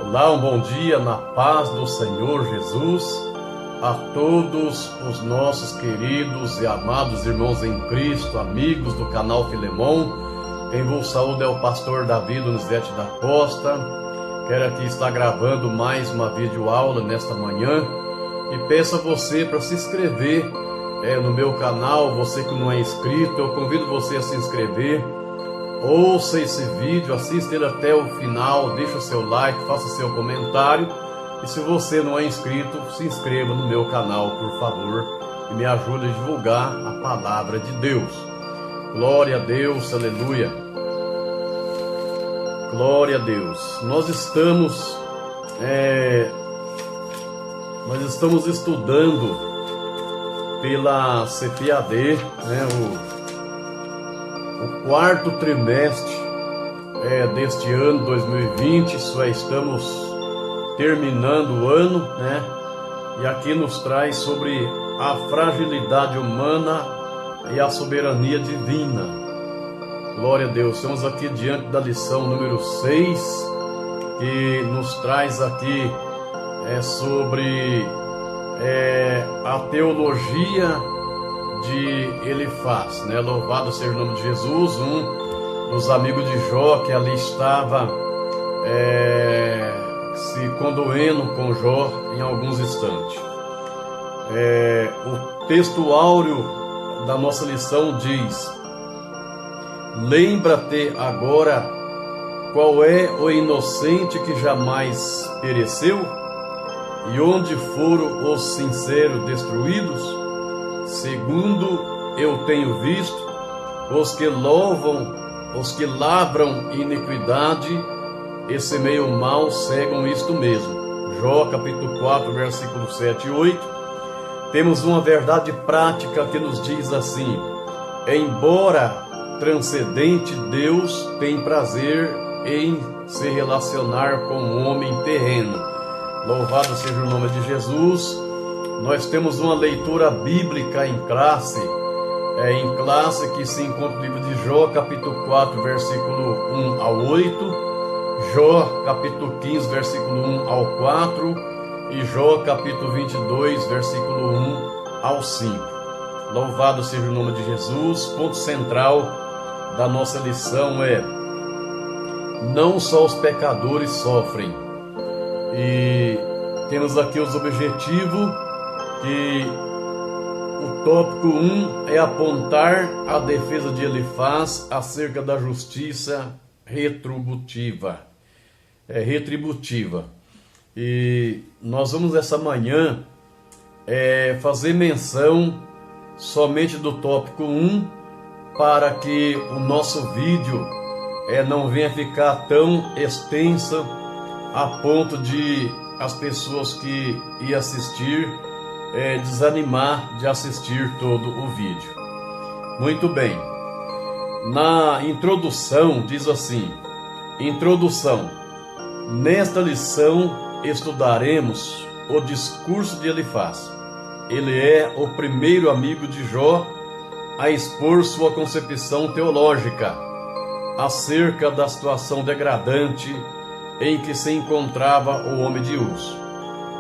Olá, um bom dia na paz do Senhor Jesus a todos os nossos queridos e amados irmãos em Cristo, amigos do canal Filemon. Quem vos saúda é o pastor Davi Donizete da Costa. Quero aqui estar gravando mais uma videoaula nesta manhã e peço a você para se inscrever no meu canal. Você que não é inscrito, eu convido você a se inscrever. Ouça esse vídeo, assista ele até o final, deixa o seu like, faça seu comentário. E se você não é inscrito, se inscreva no meu canal, por favor, e me ajude a divulgar a palavra de Deus. Glória a Deus, aleluia. Glória a Deus. Nós estamos estudando pela CPAD, o quarto trimestre deste ano 2020, estamos terminando o ano, e aqui nos traz sobre a fragilidade humana e a soberania divina. Glória a Deus. Estamos aqui diante da lição número 6, que nos traz aqui sobre a teologia de Elifaz, Louvado seja o nome de Jesus. Um dos amigos de Jó que ali estava se condoendo com Jó em alguns instantes. O texto áureo da nossa lição diz: lembra-te agora qual é o inocente que jamais pereceu, e onde foram os sinceros destruídos? Segundo eu tenho visto, os que lavram iniquidade e semeiam mal cegam isto mesmo. Jó capítulo 4, versículo 7 e 8. Temos uma verdade prática que nos diz assim: embora transcendente, Deus tem prazer em se relacionar com o homem terreno. Louvado seja o nome de Jesus. Nós temos uma leitura bíblica em classe que se encontra no livro de Jó, capítulo 4, versículo 1 ao 8, Jó, capítulo 15, versículo 1 ao 4, e Jó, capítulo 22, versículo 1 ao 5. Louvado seja o nome de Jesus. Ponto central da nossa lição é: não só os pecadores sofrem. E temos aqui os objetivos, que o tópico 1 é apontar a defesa de Elifaz acerca da justiça retributiva. E nós vamos essa manhã fazer menção somente do tópico 1, para que o nosso vídeo não venha ficar tão extenso a ponto de as pessoas que iam assistir desanimar de assistir todo o vídeo. Muito bem. Na introdução diz assim: introdução. Nesta lição estudaremos o discurso de Elifaz. Ele é o primeiro amigo de Jó a expor sua concepção teológica acerca da situação degradante em que se encontrava o homem de Uz.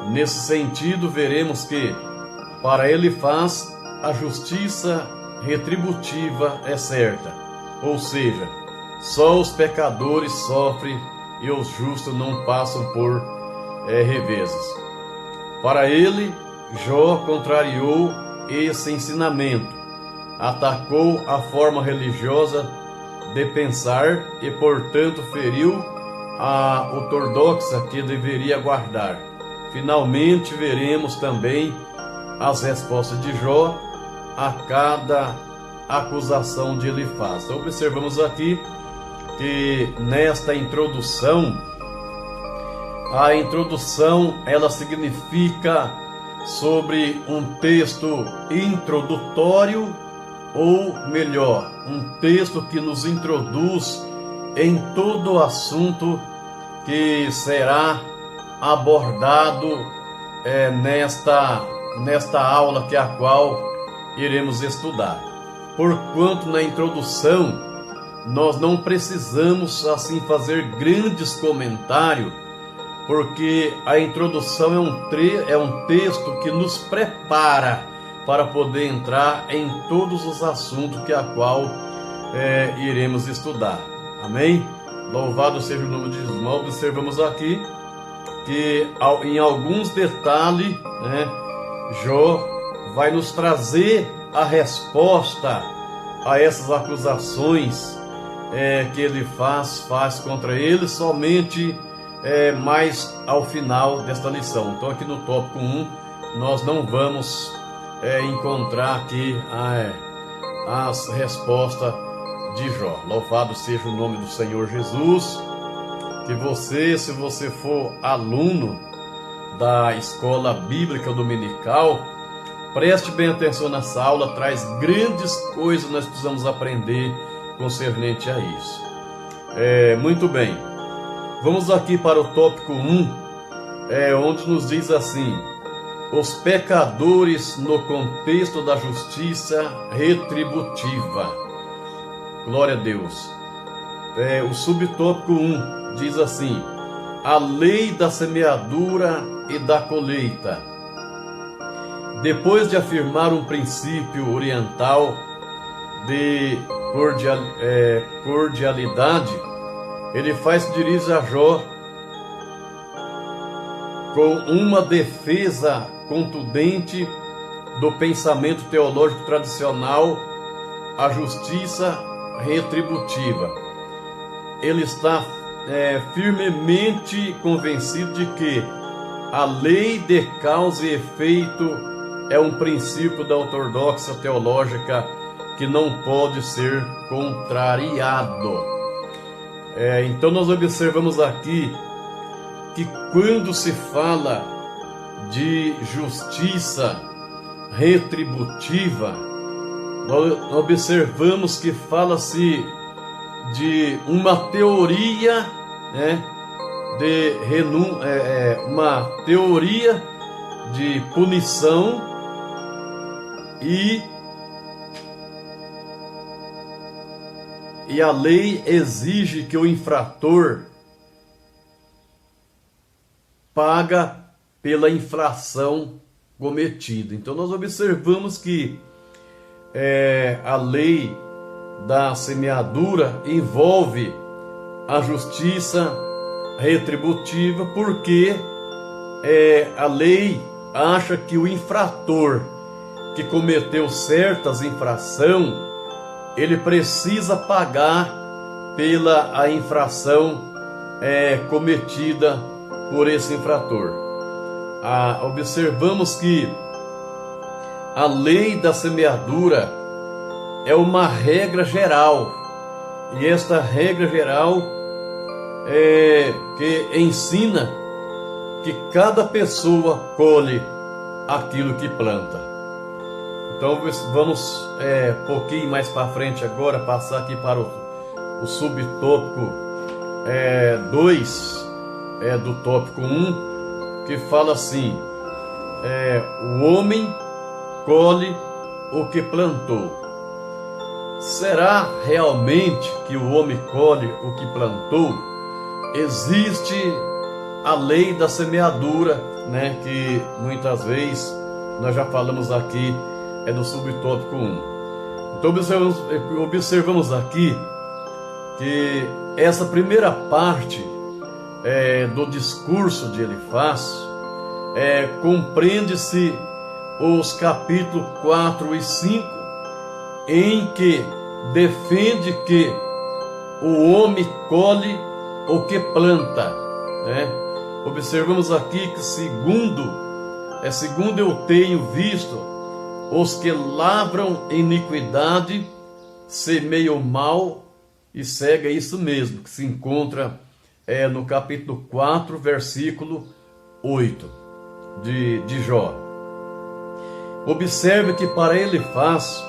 Nesse sentido, veremos que, para Elifaz, a justiça retributiva é certa, ou seja, só os pecadores sofrem e os justos não passam por reveses. Para ele, Jó contrariou esse ensinamento, atacou a forma religiosa de pensar e, portanto, feriu a ortodoxa que deveria guardar. Finalmente, veremos também as respostas de Jó a cada acusação de Elifaz. Então, observamos aqui que nesta introdução, a introdução ela significa sobre um texto introdutório, ou melhor, um texto que nos introduz em todo o assunto que será abordado nesta aula, que é a qual iremos estudar. Porquanto na introdução nós não precisamos assim fazer grandes comentários porque a introdução é um texto que nos prepara para poder entrar em todos os assuntos que a qual iremos estudar. Amém? Louvado seja o nome de Jesus. Nós observamos aqui que em alguns detalhes, Jó vai nos trazer a resposta a essas acusações que ele faz contra ele, somente mais ao final desta lição. Então aqui no tópico 1 nós não vamos encontrar aqui as respostas de Jó. Louvado seja o nome do Senhor Jesus. Que você, se você for aluno da escola bíblica dominical, preste bem atenção nessa aula, traz grandes coisas que nós precisamos aprender concernente a isso. Muito bem, vamos aqui para o tópico 1, onde nos diz assim: os pecadores no contexto da justiça retributiva. Glória a Deus. O subtópico 1 diz assim: a lei da semeadura e da colheita. Depois de afirmar um princípio oriental de cordialidade, ele dirige a Jó com uma defesa contundente do pensamento teológico tradicional, a justiça retributiva. Ele está firmemente convencido de que a lei de causa e efeito é um princípio da ortodoxia teológica que não pode ser contrariado. Então nós observamos aqui que quando se fala de justiça retributiva, nós observamos que fala-se de uma teoria, uma teoria de punição e a lei exige que o infrator paga pela infração cometida. Então nós observamos que a lei da semeadura envolve a justiça retributiva, porque a lei acha que o infrator que cometeu certas infrações, ele precisa pagar pela infração cometida por esse infrator. Observamos que a lei da semeadura é uma regra geral, e esta regra geral que ensina que cada pessoa colhe aquilo que planta. Então vamos um pouquinho mais para frente agora, passar aqui para o subtópico 2 do tópico 1, que fala assim: o homem colhe o que plantou. Será realmente que o homem colhe o que plantou? Existe a lei da semeadura, que muitas vezes nós já falamos aqui, no subtópico 1. Então observamos aqui que essa primeira parte do discurso de Elifaz compreende-se os capítulos 4 e 5, em que defende que o homem colhe o que planta. Observamos aqui que segundo eu tenho visto, os que lavram iniquidade semeiam mal e segue isso mesmo, que se encontra no capítulo 4, versículo 8 de Jó. Observe que para Elifaz,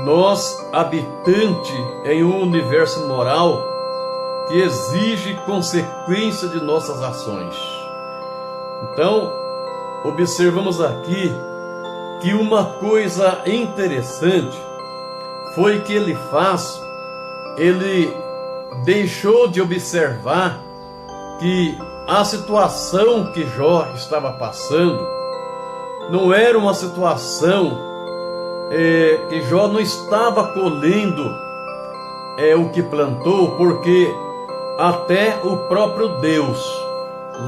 nós, habitante em um universo moral que exige consequência de nossas ações. Então, observamos aqui que uma coisa interessante foi que ele deixou de observar que a situação que Jó estava passando não era uma situação que Jó não estava colhendo o que plantou, porque até o próprio Deus,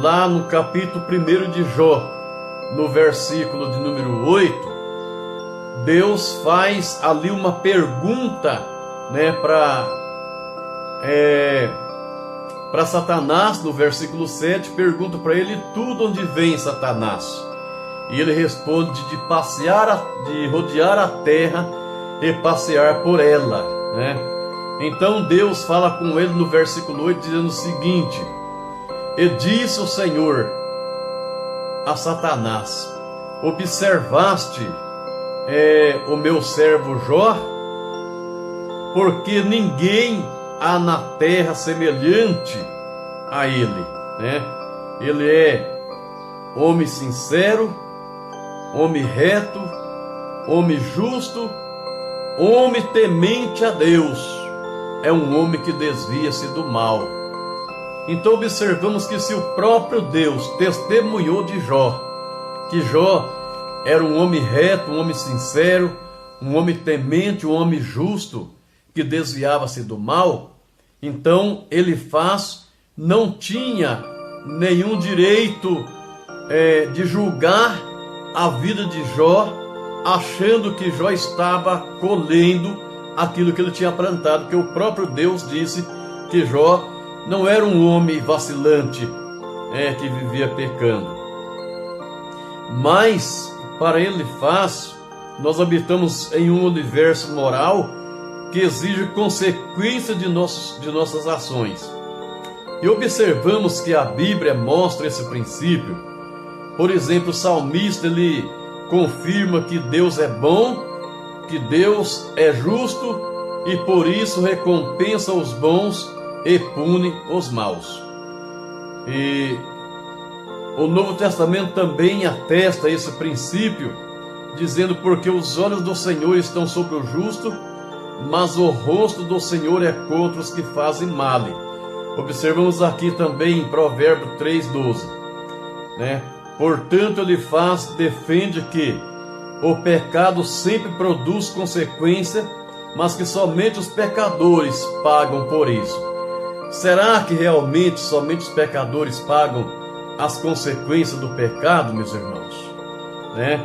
lá no capítulo 1 de Jó, no versículo de número 8, Deus faz ali uma pergunta, né, para Satanás. No versículo 7, pergunta para ele: tudo onde vem, Satanás? E ele responde: de rodear a terra e passear por ela, né? Então Deus fala com ele no versículo 8, dizendo o seguinte: e disse o Senhor a Satanás: observaste o meu servo Jó? Porque ninguém há na terra semelhante a ele, né? Ele é homem sincero, homem reto, homem justo, homem temente a Deus. É um homem que desvia-se do mal. Então observamos que se o próprio Deus testemunhou de Jó, que Jó era um homem reto, um homem sincero, um homem temente, um homem justo, que desviava-se do mal, então Elifaz não tinha nenhum direito de julgar a vida de Jó, achando que Jó estava colhendo aquilo que ele tinha plantado, que o próprio Deus disse que Jó não era um homem vacilante, que vivia pecando. Mas para Elifaz, nós habitamos em um universo moral que exige consequência de nossas ações. E observamos que a Bíblia mostra esse princípio. Por exemplo, o salmista, ele confirma que Deus é bom, que Deus é justo e por isso recompensa os bons e pune os maus. E o Novo Testamento também atesta esse princípio, dizendo: porque os olhos do Senhor estão sobre o justo, mas o rosto do Senhor é contra os que fazem mal. Observamos aqui também em Provérbio 3,12, né? Portanto, Elifaz defende que o pecado sempre produz consequência, mas que somente os pecadores pagam por isso. Será que realmente somente os pecadores pagam as consequências do pecado, meus irmãos? Né?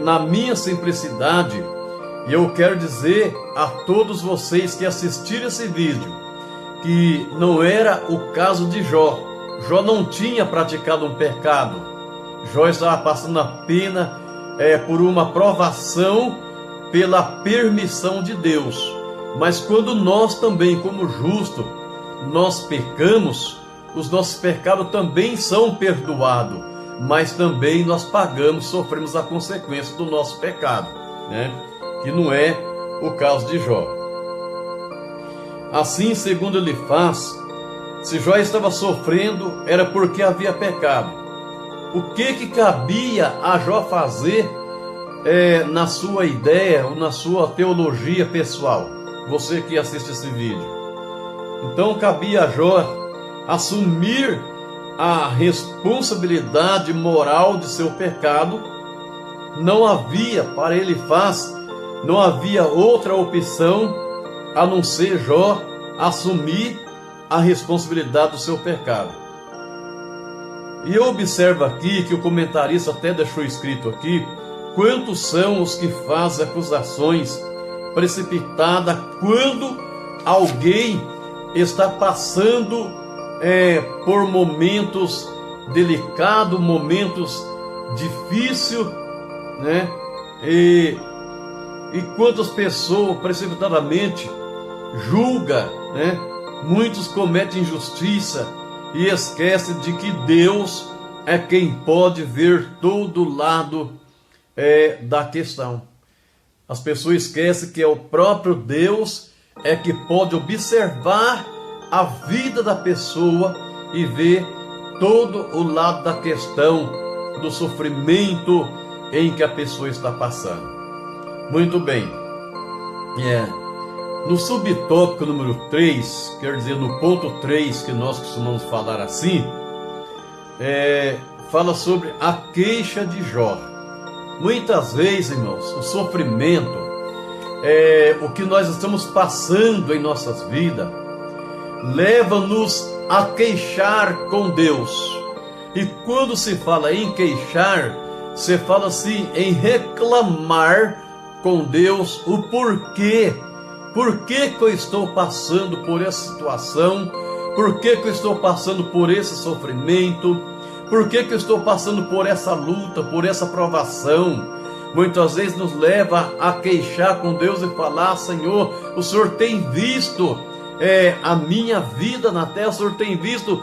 Na minha simplicidade, e eu quero dizer a todos vocês que assistiram esse vídeo, que não era o caso de Jó. Jó não tinha praticado um pecado. Jó estava passando apenas por uma provação pela permissão de Deus. Mas quando nós também, como justos, nós pecamos, os nossos pecados também são perdoados, mas também nós pagamos, sofremos a consequência do nosso pecado, né? Que não é o caso de Jó. Assim, segundo Elifaz, se Jó estava sofrendo, era porque havia pecado. O que cabia a Jó fazer na sua ideia ou na sua teologia pessoal? Você que assiste esse vídeo. Então cabia a Jó assumir a responsabilidade moral de seu pecado. Não havia para Elifaz, não havia outra opção a não ser Jó assumir a responsabilidade do seu pecado. E eu observo aqui que o comentarista até deixou escrito aqui: quantos são os que fazem acusações precipitadas quando alguém está passando por momentos delicados, momentos difíceis, né? E quantas pessoas precipitadamente julgam, né? Muitos cometem injustiça e esquecem de que Deus é quem pode ver todo lado da questão. As pessoas esquecem que é o próprio Deus que pode observar a vida da pessoa e ver todo o lado da questão, do sofrimento em que a pessoa está passando. Muito bem. No subtópico número 3, quer dizer, no ponto 3, que nós costumamos falar assim, fala sobre a queixa de Jó. Muitas vezes, irmãos, o sofrimento, o que nós estamos passando em nossas vidas, leva-nos a queixar com Deus. E quando se fala em queixar, se fala assim em reclamar com Deus o porquê. Por que eu estou passando por essa situação? Por que eu estou passando por esse sofrimento? Por que eu estou passando por essa luta, por essa provação? Muitas vezes nos leva a queixar com Deus e falar: Senhor, o Senhor tem visto a minha vida na terra, o Senhor tem visto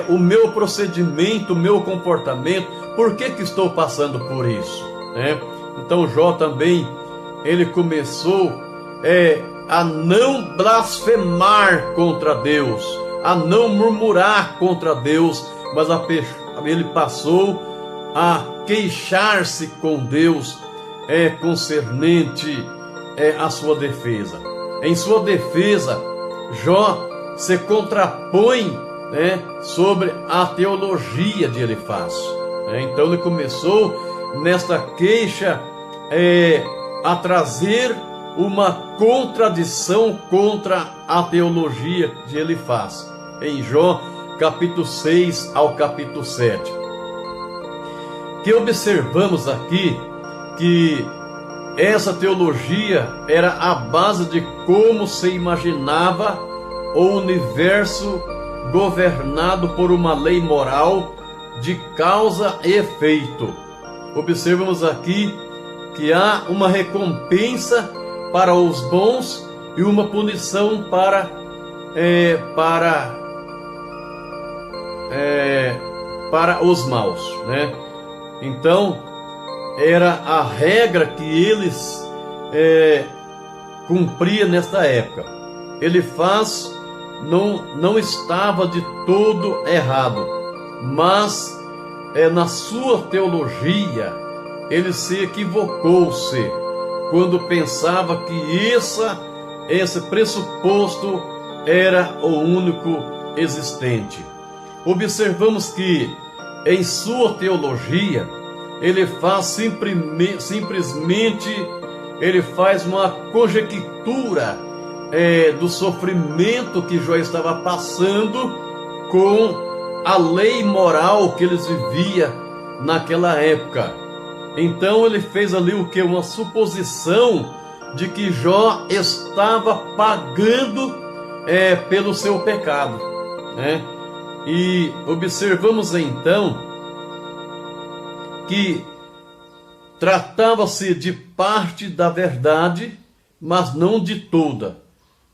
o meu procedimento, o meu comportamento. Por que estou passando por isso? Então Jó também, ele começou a não blasfemar contra Deus, a não murmurar contra Deus, mas ele passou a queixar-se com Deus concernente a sua defesa. Em sua defesa, Jó se contrapõe sobre a teologia de Elifaz. Então ele começou nesta queixa a trazer uma contradição contra a teologia de Elifaz, em Jó capítulo 6 ao capítulo 7. Que observamos aqui que essa teologia era a base de como se imaginava o universo governado por uma lei moral de causa e efeito. Observamos aqui que há uma recompensa para os bons e uma punição para os maus, Então, era a regra que eles cumpriam nesta época. Elifaz não estava de todo errado, mas na sua teologia ele se equivocou-se quando pensava que esse pressuposto era o único existente. Observamos que em sua teologia ele faz simplesmente uma conjectura do sofrimento que Jó estava passando com a lei moral que eles viviam naquela época. Então ele fez ali uma suposição de que Jó estava pagando pelo seu pecado, E observamos então que tratava-se de parte da verdade, mas não de toda,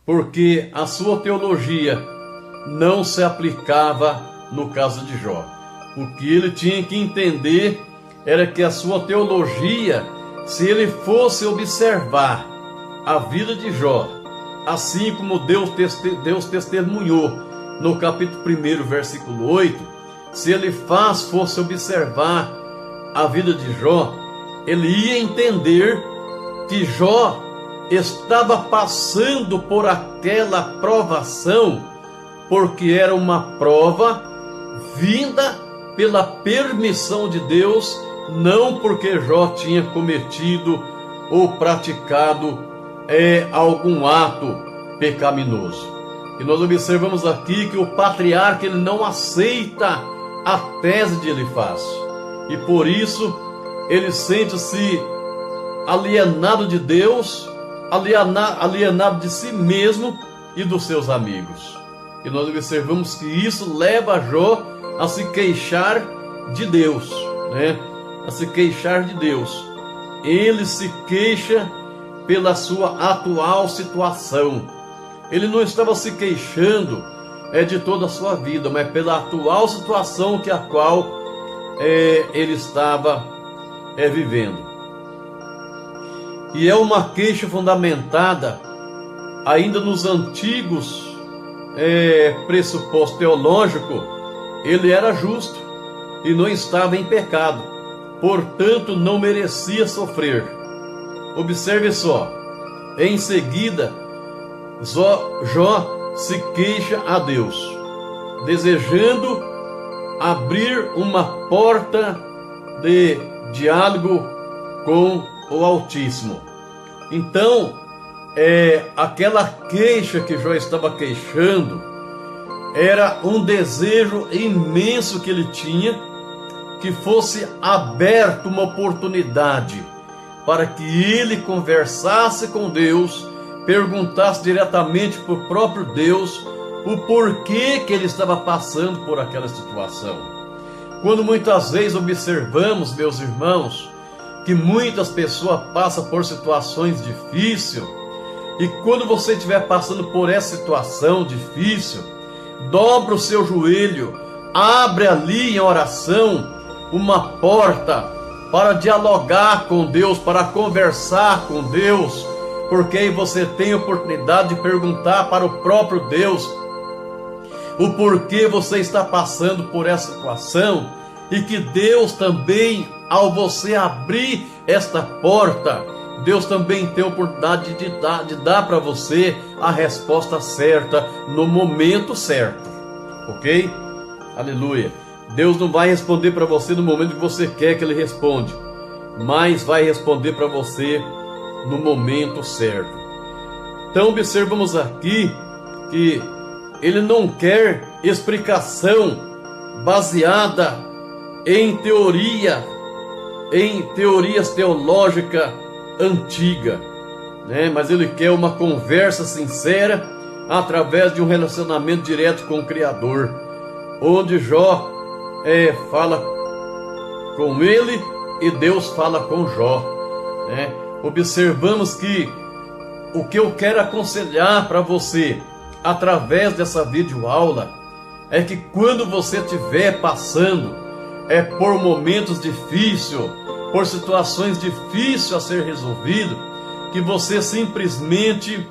porque a sua teologia não se aplicava no caso de Jó. O que ele tinha que entender era que a sua teologia, se ele fosse observar a vida de Jó, assim como Deus testemunhou no capítulo 1, versículo 8, se ele fosse observar a vida de Jó, ele ia entender que Jó estava passando por aquela provação porque era uma prova vinda pela permissão de Deus, não porque Jó tinha cometido ou praticado algum ato pecaminoso. E nós observamos aqui que o patriarca ele não aceita a tese de Elifaz, e por isso ele sente-se alienado de Deus, alienado de si mesmo e dos seus amigos. E nós observamos que isso leva Jó a se queixar de Deus, A se queixar de Deus. Ele se queixa pela sua atual situação. Ele não estava se queixando de toda a sua vida, mas pela atual situação a qual ele estava vivendo. E é uma queixa fundamentada ainda nos antigos pressupostos teológicos. Ele era justo e não estava em pecado, portanto não merecia sofrer. Observe só, em seguida Jó se queixa a Deus, desejando abrir uma porta de diálogo com o Altíssimo. Então, aquela queixa que Jó estava queixando era um desejo imenso que ele tinha, que fosse aberta uma oportunidade para que ele conversasse com Deus, perguntasse diretamente para o próprio Deus o porquê que ele estava passando por aquela situação. Quando muitas vezes observamos, meus irmãos, que muitas pessoas passam por situações difíceis, e quando você estiver passando por essa situação difícil, dobra o seu joelho, abre ali em oração uma porta para dialogar com Deus, para conversar com Deus, porque aí você tem a oportunidade de perguntar para o próprio Deus o porquê você está passando por essa situação, e que Deus também, ao você abrir esta porta, Deus também tem a oportunidade de dar para você a resposta certa no momento certo, ok? Aleluia. Deus não vai responder para você no momento que você quer que Ele responda, mas vai responder para você no momento certo. Então observamos aqui que Ele não quer explicação baseada em teorias teológicas antigas, né? Mas Ele quer uma conversa sincera através de um relacionamento direto com o Criador, onde Jó fala com ele e Deus fala com Jó, né? Observamos que o que eu quero aconselhar para você através dessa videoaula é que quando você estiver passando por momentos difíceis, por situações difíceis a ser resolvido, que você simplesmente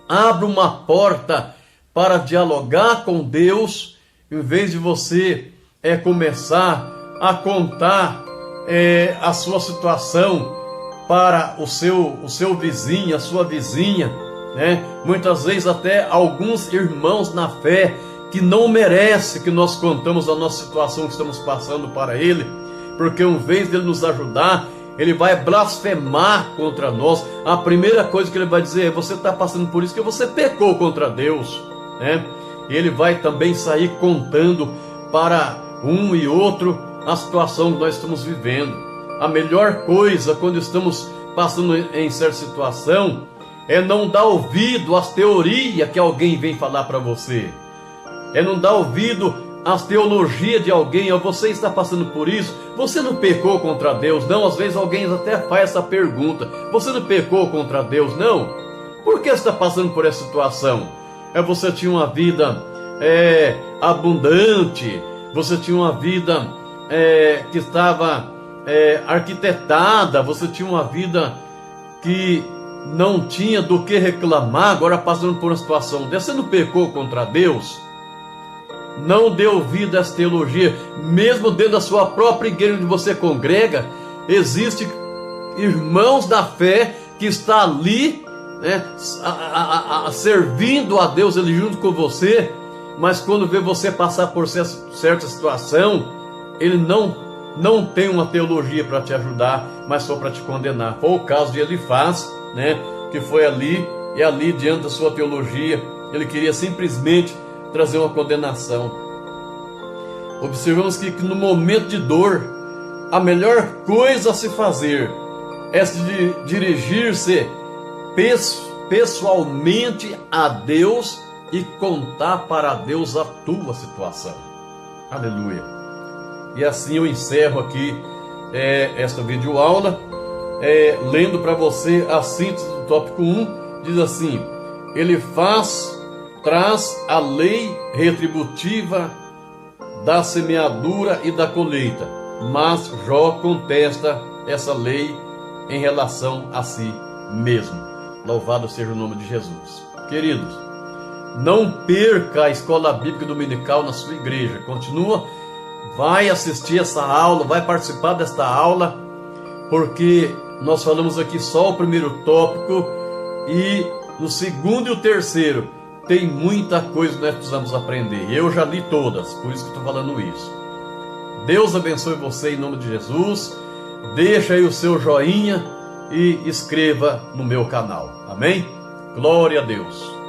abra uma porta para dialogar com Deus, em vez de você começar a contar a sua situação para o seu vizinho, a sua vizinha, né? Muitas vezes até alguns irmãos na fé que não merecem que nós contamos a nossa situação que estamos passando para ele, porque em vez de ele nos ajudar, ele vai blasfemar contra nós. A primeira coisa que ele vai dizer é: você está passando por isso que você pecou contra Deus, né? E ele vai também sair contando para um e outro a situação que nós estamos vivendo. A melhor coisa quando estamos passando em certa situação é não dar ouvido às teorias que alguém vem falar para você, é não dar ouvido às teologias de alguém. Você está passando por isso, você não pecou contra Deus, não? Às vezes alguém até faz essa pergunta: você não pecou contra Deus, não? Por que você está passando por essa situação? Você tinha uma vida abundante, você tinha uma vida que estava arquitetada, você tinha uma vida que não tinha do que reclamar, agora passando por uma situação dessa. Você não pecou contra Deus? Não dê ouvido a essa teologia. Mesmo dentro da sua própria igreja onde você congrega, existe irmãos da fé que está ali, né, servindo a Deus, ele junto com você, mas quando vê você passar por certa situação, ele não tem uma teologia para te ajudar, mas só para te condenar. Foi o caso de Elifaz, né, que foi ali, e ali diante da sua teologia, ele queria simplesmente trazer uma condenação. Observamos que no momento de dor, a melhor coisa a se fazer é dirigir-se pessoalmente a Deus e contar para Deus a tua situação. Aleluia. E assim eu encerro aqui esta videoaula, lendo para você a síntese do tópico 1. Diz assim: Elifaz traz a lei retributiva da semeadura e da colheita, mas Jó contesta essa lei em relação a si mesmo. Louvado seja o nome de Jesus. Queridos, não perca a escola bíblica dominical na sua igreja. Continua, vai assistir essa aula, vai participar desta aula, porque nós falamos aqui só o primeiro tópico e no segundo e o terceiro, tem muita coisa que nós precisamos aprender. Eu já li todas, por isso que estou falando isso. Deus abençoe você em nome de Jesus. Deixa aí o seu joinha e inscreva no meu canal. Amém? Glória a Deus.